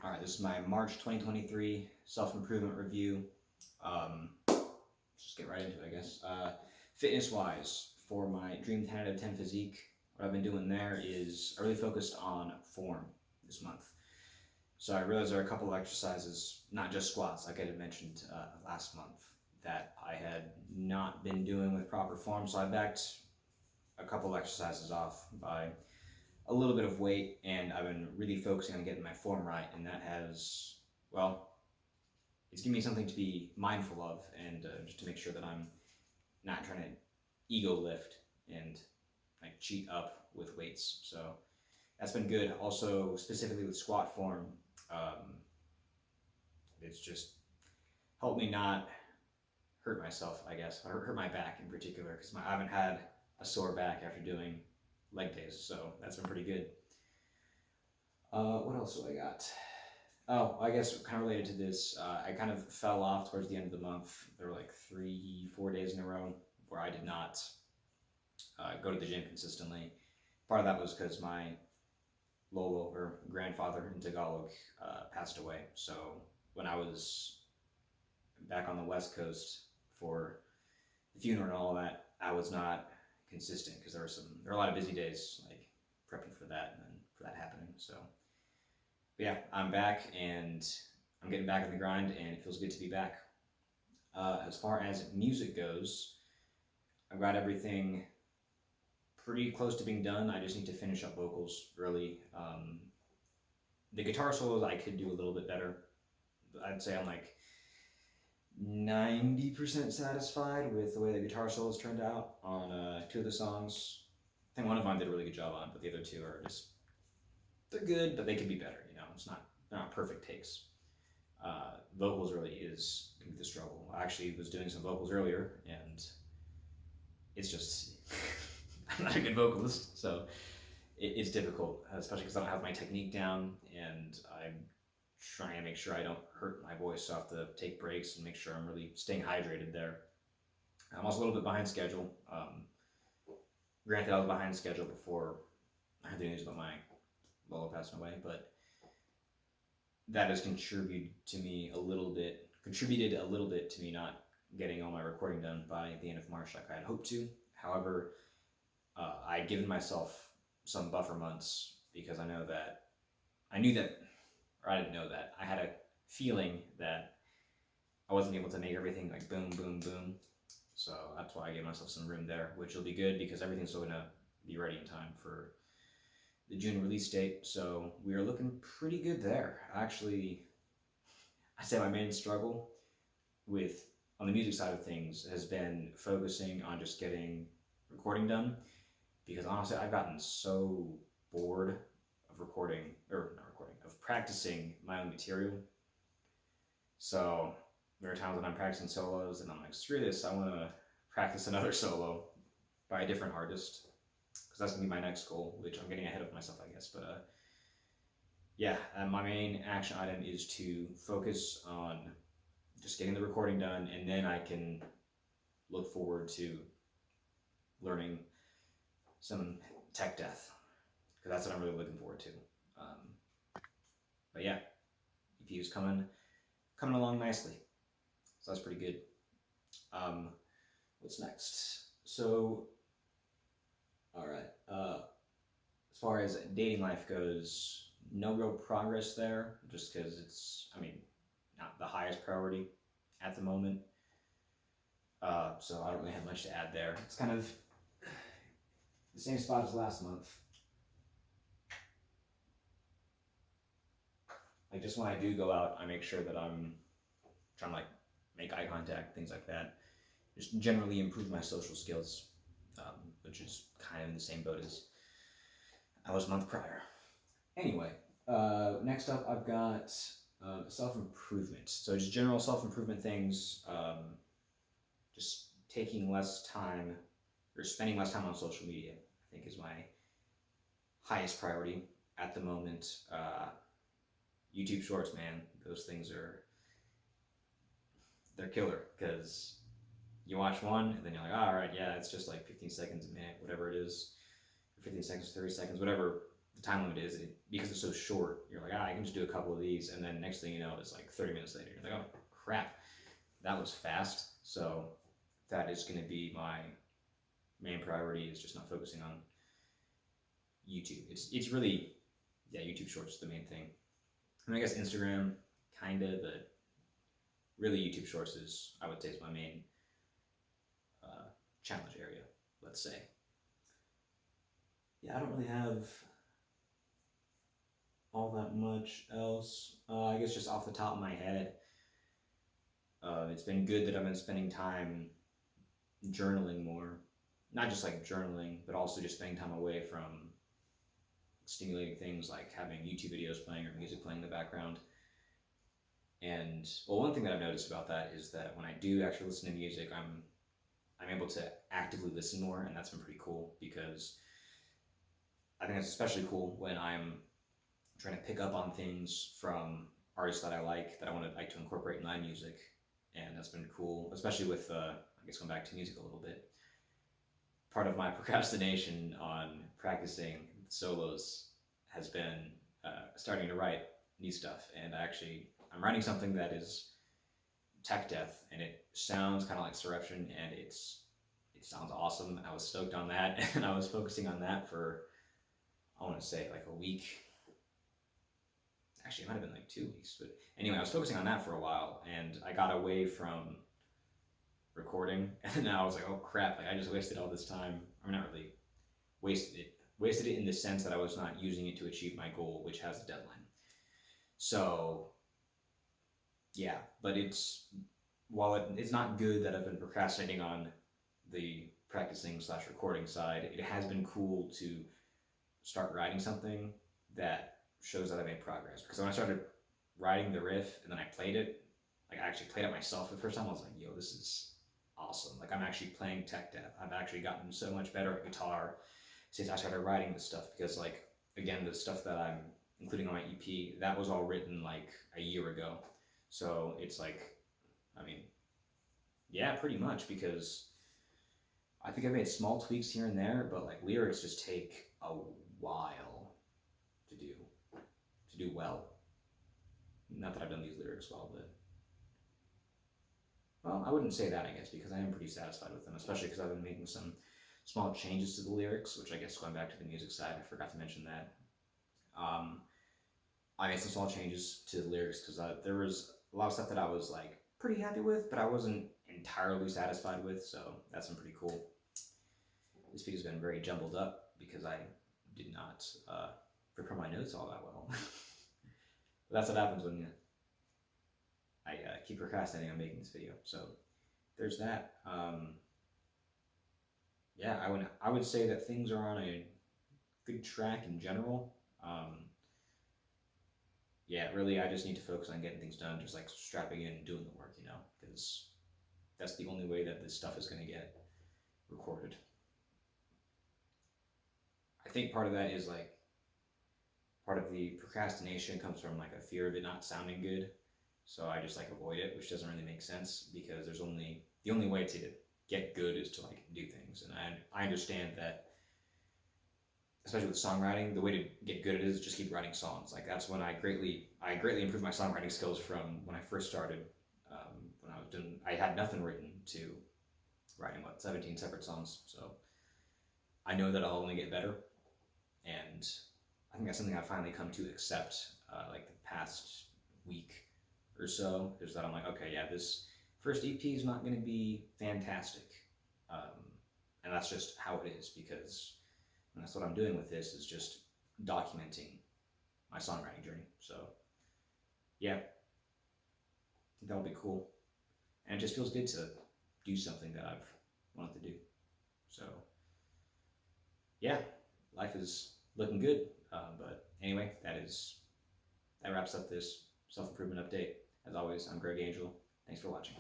All right, this is my March 2023 self-improvement review. Just get right into it, I guess. Fitness-wise, for my Dream 10 out of 10 physique, what I've been doing there is I really focused on form this month. So I realized there are a couple of exercises, not just squats, like I had mentioned last month, that I had not been doing with proper form. So I backed a couple of exercises off by a little bit of weight, and I've been really focusing on getting my form right, and that has, well, it's giving me something to be mindful of, and just to make sure that I'm not trying to ego lift and like cheat up with weights. So that's been good. Also, specifically with squat form, it's just helped me not hurt myself, I guess. Hurt my back in particular, because I haven't had a sore back after doing leg days, so that's been pretty good. What else do I got? Oh, I guess kind of related to this, I kind of fell off towards the end of the month. There were like 3-4 days in a row where I did not go to the gym consistently. Part of that was because my Lolo, or grandfather in Tagalog, passed away. So when I was back on the West Coast for the funeral and all that, I was not consistent because there were a lot of busy days, like prepping for that and then for that happening. So but yeah, I'm back and I'm getting back in the grind, and it feels good to be back. As far as music goes, I've got everything pretty close to being done. I just need to finish up vocals, really. The guitar solos I could do a little bit better. I'd say I'm like 90% satisfied with the way the guitar solos turned out on 2 of the songs. I think one of them I did a really good job on, but the other 2 are just, they're good, but they could be better. They're not perfect takes. Vocals really is gonna be the struggle. I actually was doing some vocals earlier, and it's just I'm not a good vocalist, so it's difficult, especially because I don't have my technique down, and I'm trying to make sure I don't hurt my voice. So I have to take breaks and make sure I'm really staying hydrated there. I'm also a little bit behind schedule. Granted, I was behind schedule before I had the news about my Lola passing away, but that has contributed a little bit to me not getting all my recording done by the end of March like I had hoped to. However, I had given myself some buffer months because I didn't know that, I had a feeling that I wasn't able to make everything like boom, boom, boom. So that's why I gave myself some room there, which will be good because everything's still gonna be ready in time for the June release date. So we are looking pretty good there. Actually, I say my main struggle on the music side of things has been focusing on just getting recording done, because honestly I've gotten so bored of practicing my own material. So there are times when I'm practicing solos and I'm like, screw this, I want to practice another solo by a different artist, because that's going to be my next goal, which I'm getting ahead of myself, I guess. But yeah, my main action item is to focus on just getting the recording done, and then I can look forward to learning some tech death, because that's what I'm really looking forward to. But yeah, EPU's coming along nicely, so that's pretty good. What's next? So, all right. As far as dating life goes, no real progress there, just because it's, not the highest priority at the moment. So I don't really have much to add there. It's kind of the same spot as last month. Like, just when I do go out, I make sure that I'm trying to like make eye contact, things like that. Just generally improve my social skills, which is kind of in the same boat as I was a month prior. Anyway, next up I've got self-improvement. So just general self-improvement things, just taking less time or spending less time on social media, I think is my highest priority at the moment. YouTube Shorts, man, those things they're killer, because you watch one and then you're like, all right, yeah, it's just like 15 seconds a minute, whatever it is, 15 seconds, 30 seconds, whatever the time limit is, because it's so short, you're like, I can just do a couple of these, and then next thing you know, it's like 30 minutes later. You're like, oh crap, that was fast. So that is going to be my main priority, is just not focusing on YouTube. It's really, yeah, YouTube Shorts is the main thing. And I guess Instagram, kind of, but really YouTube Shorts is, I would say, is my main challenge area, let's say. Yeah, I don't really have all that much else. I guess just off the top of my head, it's been good that I've been spending time journaling more. Not just like journaling, but also just spending time away from stimulating things like having YouTube videos playing or music playing in the background. And well, one thing that I've noticed about that is that when I do actually listen to music, I'm able to actively listen more, and that's been pretty cool, because I think it's especially cool when I'm trying to pick up on things from artists that I like, that I want to like to incorporate in my music, and that's been cool, especially with I guess going back to music a little bit. Part of my procrastination on practicing solos has been starting to write new stuff, and I'm writing something that is tech death, and it sounds kind of like Surreption, and it sounds awesome. I was stoked on that, and I was focusing on that for, I want to say, like a week. Actually, it might have been like 2 weeks, but anyway, I was focusing on that for a while, and I got away from recording, and now I was like, oh crap, like I just wasted all this time. I'm not really wasted it in the sense that I was not using it to achieve my goal, which has a deadline. So yeah, but while it's not good that I've been procrastinating on the practicing / recording side, it has been cool to start writing something that shows that I made progress. Because when I started writing the riff and then I played it, like I actually played it myself for the first time, I was like, yo, this is awesome. Like I'm actually playing tech death. I've actually gotten so much better at guitar since I started writing this stuff, because like, again, the stuff that I'm including on my EP, that was all written like a year ago. So it's like, I mean, yeah, pretty much, because I think I made small tweaks here and there, but like lyrics just take a while to do well. Not that I've done these lyrics well, but well, I wouldn't say that, I guess, because I am pretty satisfied with them, especially because I've been making some small changes to the lyrics, which I guess going back to the music side, I forgot to mention that. I made some small changes to the lyrics because there was a lot of stuff that I was like pretty happy with, but I wasn't entirely satisfied with, so that's been pretty cool. This video's been very jumbled up because I did not prepare my notes all that well. But that's what happens when I keep procrastinating on making this video. So there's that. Yeah, I would say that things are on a good track in general. Yeah, really, I just need to focus on getting things done, just like strapping in and doing the work, because that's the only way that this stuff is going to get recorded. I think part of that is like, part of the procrastination comes from like a fear of it not sounding good. So I just like avoid it, which doesn't really make sense, because the only way to get good is to like do things. And I understand that, especially with songwriting, the way to get good at it is just keep writing songs. Like that's when I greatly improved my songwriting skills from when I first started. When I had nothing written, to writing 17 separate songs. So I know that I'll only get better, and I think that's something I've finally come to accept. Like the past week or so, is that I'm like, okay, yeah, this first EP is not going to be fantastic, and that's just how it is, because that's what I'm doing with this, is just documenting my songwriting journey. So yeah, I think that'll be cool, and it just feels good to do something that I've wanted to do. So yeah, life is looking good. But anyway, that wraps up this self-improvement update. As always, I'm Greg Angel. Thanks for watching.